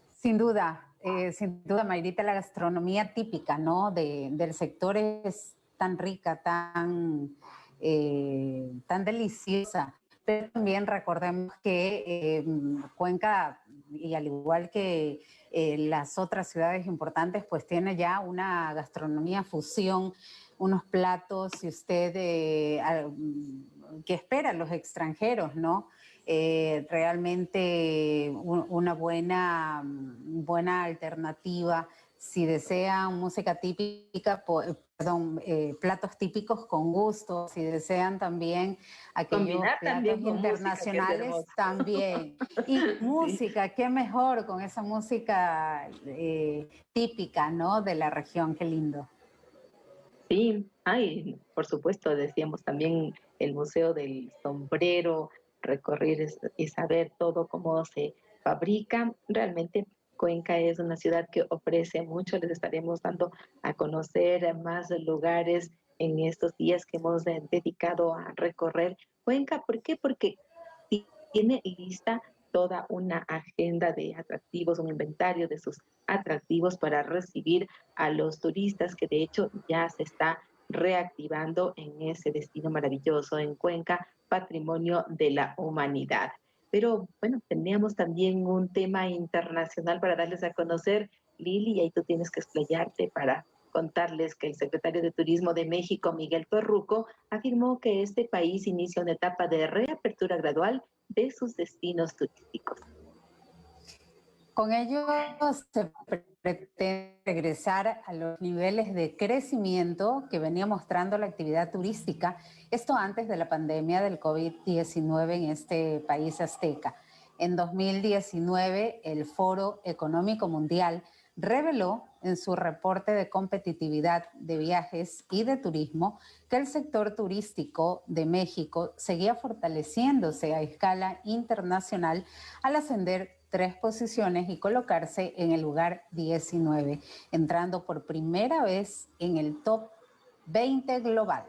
Sin duda, Mayrita, la gastronomía típica, ¿no? Del sector es tan rica, tan deliciosa. Pero también recordemos que Cuenca, y al igual que las otras ciudades importantes, pues tiene ya una gastronomía fusión, unos platos, si usted que esperan los extranjeros, ¿no? Realmente una buena alternativa. Si desean música típica, platos típicos con gusto, si desean también aquellos Combinar platos también con música, que es internacionales, hermoso. también. Y Sí. música, qué mejor con esa música típica, ¿no? De la región, qué lindo. Sí, ay, por supuesto, decíamos también el Museo del Sombrero, recorrer y saber todo cómo se fabrica. Realmente Cuenca es una ciudad que ofrece mucho, les estaremos dando a conocer más lugares en estos días que hemos dedicado a recorrer Cuenca. ¿Por qué? Porque tiene lista toda una agenda de atractivos, un inventario de sus atractivos para recibir a los turistas, que de hecho ya se está reactivando en ese destino maravilloso en Cuenca, patrimonio de la humanidad. Pero bueno, teníamos también un tema internacional para darles a conocer, Lili, y ahí tú tienes que explayarte para contarles que el secretario de Turismo de México, Miguel Torruco, afirmó que este país inicia una etapa de reapertura gradual de sus destinos turísticos. Con ello se pretende regresar a los niveles de crecimiento que venía mostrando la actividad turística, esto antes de la pandemia del COVID-19 en este país azteca. En 2019, el Foro Económico Mundial reveló en su reporte de competitividad de viajes y de turismo que el sector turístico de México seguía fortaleciéndose a escala internacional al ascender 3 posiciones y colocarse en el lugar 19, entrando por primera vez en el top 20 global.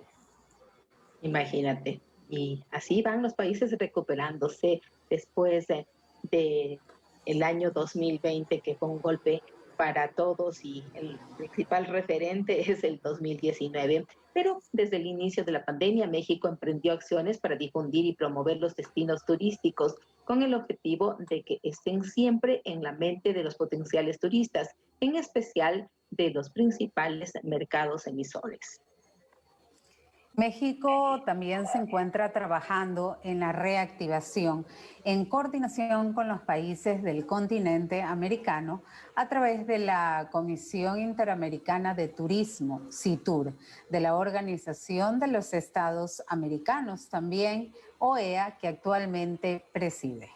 Imagínate. Y así van los países recuperándose después de el año 2020, que fue un golpe para todos y el principal referente es el 2019. Pero desde el inicio de la pandemia, México emprendió acciones para difundir y promover los destinos turísticos con el objetivo de que estén siempre en la mente de los potenciales turistas, en especial de los principales mercados emisores. México también se encuentra trabajando en la reactivación en coordinación con los países del continente americano a través de la Comisión Interamericana de Turismo, CITUR, de la Organización de los Estados Americanos, también OEA, que actualmente preside.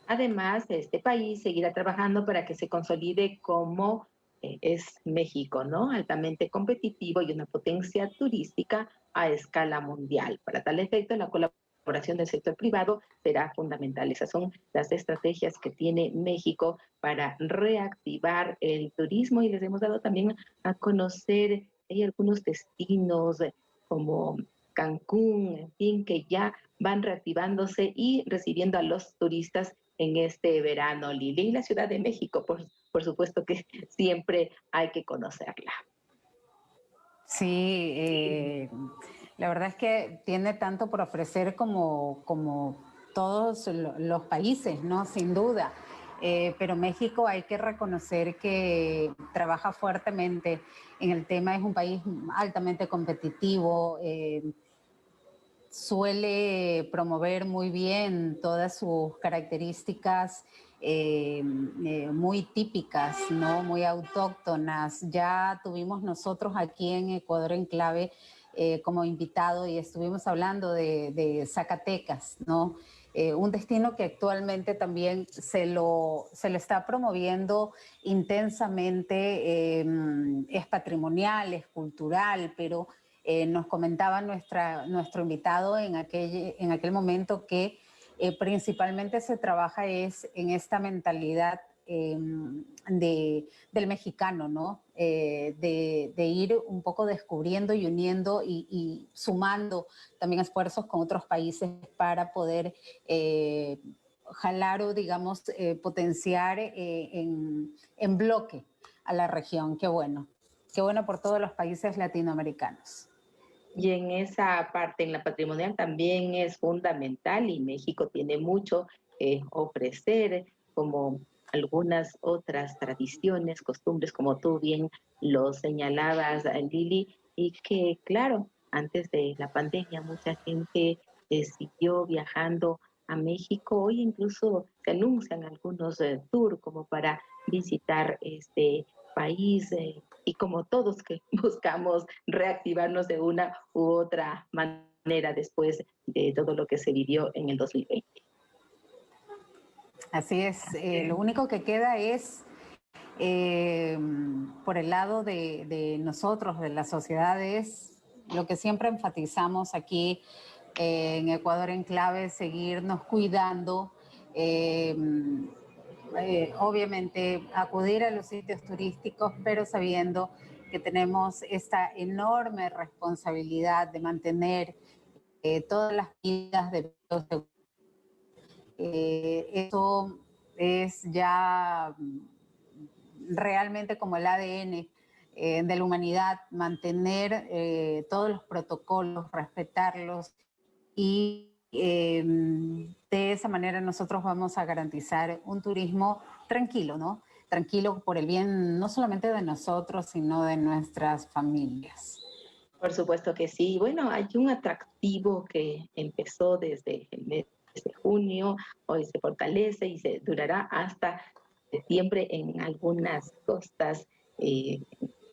Además, este país seguirá trabajando para que se consolide como es México, ¿no? Altamente competitivo y una potencia turística a escala mundial. Para tal efecto, la colaboración del sector privado será fundamental. Esas son las estrategias que tiene México para reactivar el turismo y les hemos dado también a conocer, hay algunos destinos como Cancún, en fin, que ya van reactivándose y recibiendo a los turistas en este verano, Lili. Y la Ciudad de México, por supuesto que siempre hay que conocerla. Sí, la verdad es que tiene tanto por ofrecer como todos los países, ¿no? Sin duda. Pero México hay que reconocer que trabaja fuertemente en el tema, es un país altamente competitivo, suele promover muy bien todas sus características muy típicas, ¿no? Muy autóctonas. Ya tuvimos nosotros aquí en Ecuador Enclave como invitado y estuvimos hablando de Zacatecas, ¿no? Un destino que actualmente también se lo está promoviendo intensamente, es patrimonial, es cultural, pero nos comentaba nuestro invitado en aquel momento que principalmente se trabaja en esta mentalidad del mexicano, ¿no? De ir un poco descubriendo y uniendo y sumando también esfuerzos con otros países para poder jalar o, digamos, potenciar en bloque a la región. Qué bueno por todos los países latinoamericanos. Y en esa parte, en la patrimonial, también es fundamental y México tiene mucho que ofrecer, como algunas otras tradiciones, costumbres, como tú bien lo señalabas, Lili, y que, claro, antes de la pandemia mucha gente siguió viajando a México. Hoy incluso se anuncian algunos tours como para visitar este país. Y como todos que buscamos reactivarnos de una u otra manera después de todo lo que se vivió en el 2020. Así es, lo único que queda es, por el lado de nosotros, de la sociedad, es lo que siempre enfatizamos aquí en Ecuador Enclave, seguirnos cuidando, obviamente acudir a los sitios turísticos, pero sabiendo que tenemos esta enorme responsabilidad de mantener todas las medidas de bioseguridad. Eso es ya realmente como el ADN de la humanidad, mantener todos los protocolos, respetarlos y de esa manera nosotros vamos a garantizar un turismo tranquilo, ¿no? Tranquilo por el bien no solamente de nosotros, sino de nuestras familias. Por supuesto que sí. Bueno, hay un atractivo que empezó desde el mes de junio, hoy se fortalece y se durará hasta septiembre en algunas costas,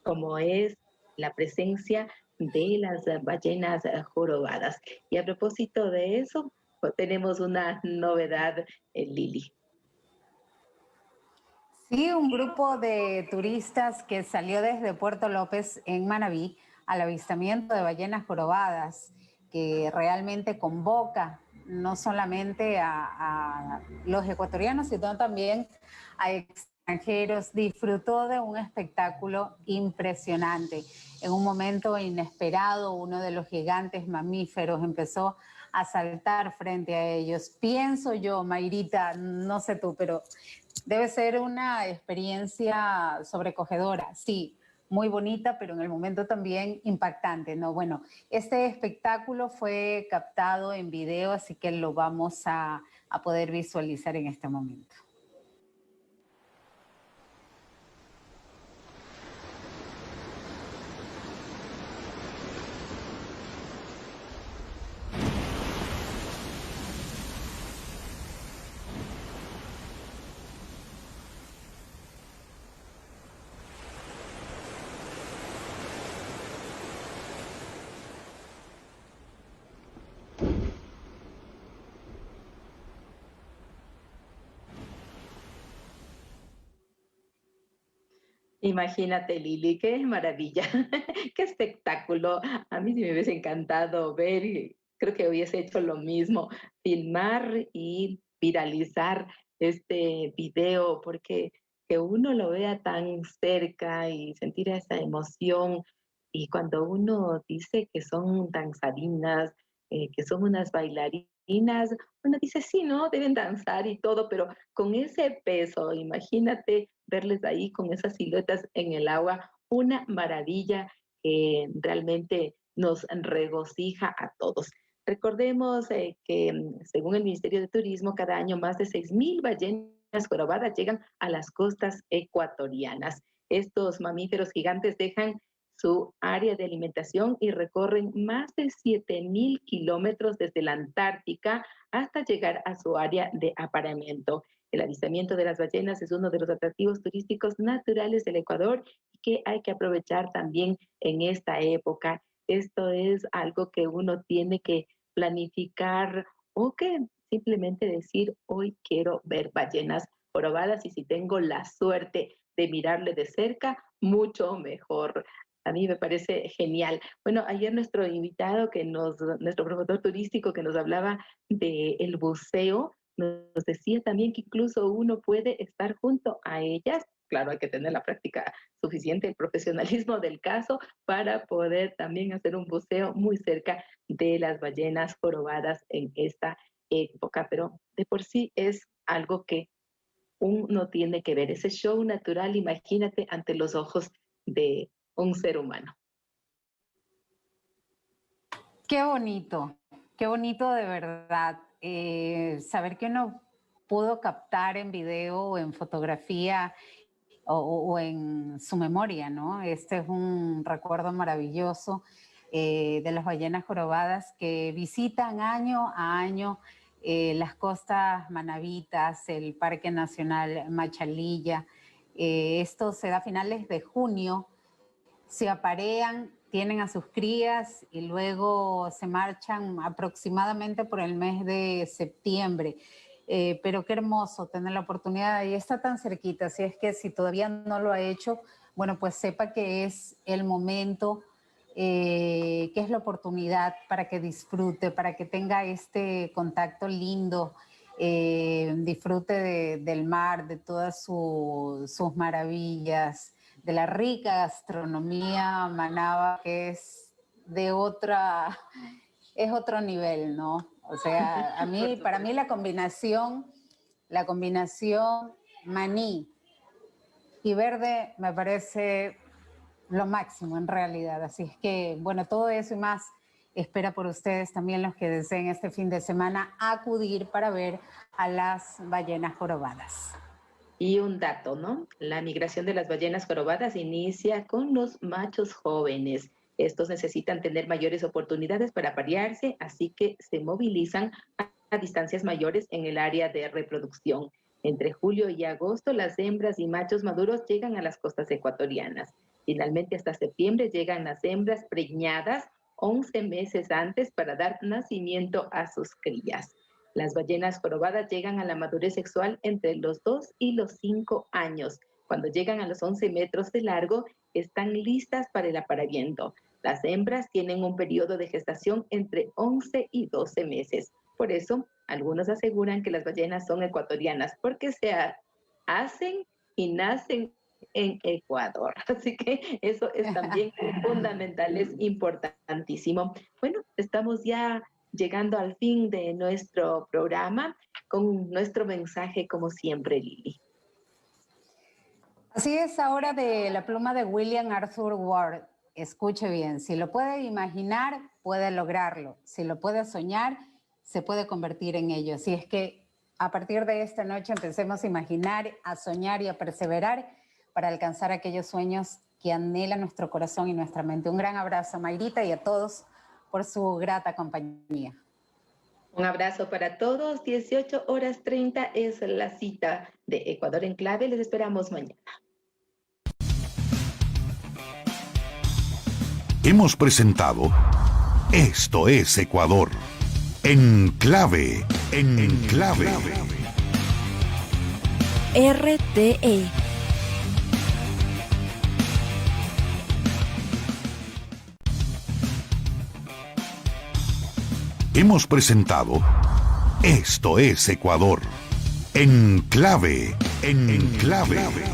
como es la presencia de las ballenas jorobadas. Y a propósito de eso, o tenemos una novedad, Lili. Sí, un grupo de turistas que salió desde Puerto López en Manabí al avistamiento de ballenas jorobadas, que realmente convoca no solamente a los ecuatorianos, sino también a extranjeros. Disfrutó de un espectáculo impresionante. En un momento inesperado, uno de los gigantes mamíferos empezó a saltar frente a ellos. Pienso yo, Mayrita, no sé tú, pero debe ser una experiencia sobrecogedora, sí, muy bonita, pero en el momento también impactante, ¿no? Bueno, este espectáculo fue captado en video, así que lo vamos a poder visualizar en este momento. Imagínate, Lili, qué maravilla, qué espectáculo. A mí sí me hubiese encantado ver, y creo que hubiese hecho lo mismo, filmar y viralizar este video, porque que uno lo vea tan cerca y sentir esa emoción, y cuando uno dice que son danzarinas, que son unas bailarinas, uno dice, sí, ¿no? Deben danzar y todo, pero con ese peso, imagínate verles ahí con esas siluetas en el agua, una maravilla que realmente nos regocija a todos. Recordemos que según el Ministerio de Turismo, cada año más de 6.000 ballenas jorobadas llegan a las costas ecuatorianas. Estos mamíferos gigantes dejan su área de alimentación y recorren más de 7.000 kilómetros desde la Antártica hasta llegar a su área de apareamiento. El avistamiento de las ballenas es uno de los atractivos turísticos naturales del Ecuador y que hay que aprovechar también en esta época. Esto es algo que uno tiene que planificar o que simplemente decir, hoy quiero ver ballenas jorobadas y si tengo la suerte de mirarle de cerca, mucho mejor. A mí me parece genial. Bueno, ayer nuestro invitado, nuestro promotor turístico que nos hablaba del buceo, nos decía también que incluso uno puede estar junto a ellas. Claro, hay que tener la práctica suficiente, el profesionalismo del caso para poder también hacer un buceo muy cerca de las ballenas jorobadas en esta época. Pero de por sí es algo que uno tiene que ver, ese show natural, imagínate, ante los ojos de un ser humano. Qué bonito de verdad. Saber que uno pudo captar en video o en fotografía o en su memoria, ¿no? Este es un recuerdo maravilloso de las ballenas jorobadas que visitan año a año las costas manabitas, el Parque Nacional Machalilla. Esto se da a finales de junio, se aparean, tienen a sus crías y luego se marchan aproximadamente por el mes de septiembre. Pero qué hermoso tener la oportunidad y está tan cerquita, así es que si todavía no lo ha hecho, bueno, pues sepa que es el momento, que es la oportunidad para que disfrute, para que tenga este contacto lindo, disfrute del mar, de todas sus maravillas, de la rica gastronomía manaba, que es de es otro nivel, ¿no? O sea, para mí la combinación maní y verde me parece lo máximo en realidad. Así es que, bueno, todo eso y más espera por ustedes también los que deseen este fin de semana acudir para ver a las ballenas jorobadas. Y un dato, ¿no? La migración de las ballenas jorobadas inicia con los machos jóvenes. Estos necesitan tener mayores oportunidades para aparearse, así que se movilizan a distancias mayores en el área de reproducción. Entre julio y agosto, las hembras y machos maduros llegan a las costas ecuatorianas. Finalmente, hasta septiembre llegan las hembras preñadas 11 meses antes para dar nacimiento a sus crías. Las ballenas jorobadas llegan a la madurez sexual entre los 2 y los 5 años. Cuando llegan a los 11 metros de largo, están listas para el apareamiento. Las hembras tienen un periodo de gestación entre 11 y 12 meses. Por eso, algunos aseguran que las ballenas son ecuatorianas, porque se hacen y nacen en Ecuador. Así que eso es también fundamental, es importantísimo. Bueno, estamos ya llegando al fin de nuestro programa con nuestro mensaje, como siempre, Lili. Así es, ahora de la pluma de William Arthur Ward. Escuche bien, si lo puede imaginar, puede lograrlo. Si lo puede soñar, se puede convertir en ello. Así es que a partir de esta noche empecemos a imaginar, a soñar y a perseverar para alcanzar aquellos sueños que anhela nuestro corazón y nuestra mente. Un gran abrazo a Mayrita y a todos por su grata compañía. Un abrazo para todos. 18:30 es la cita de Ecuador en Clave. Les esperamos mañana. Hemos presentado Esto es Ecuador. En Clave, en Clave. RTE. Hemos presentado Esto es Ecuador. En Clave, en Clave.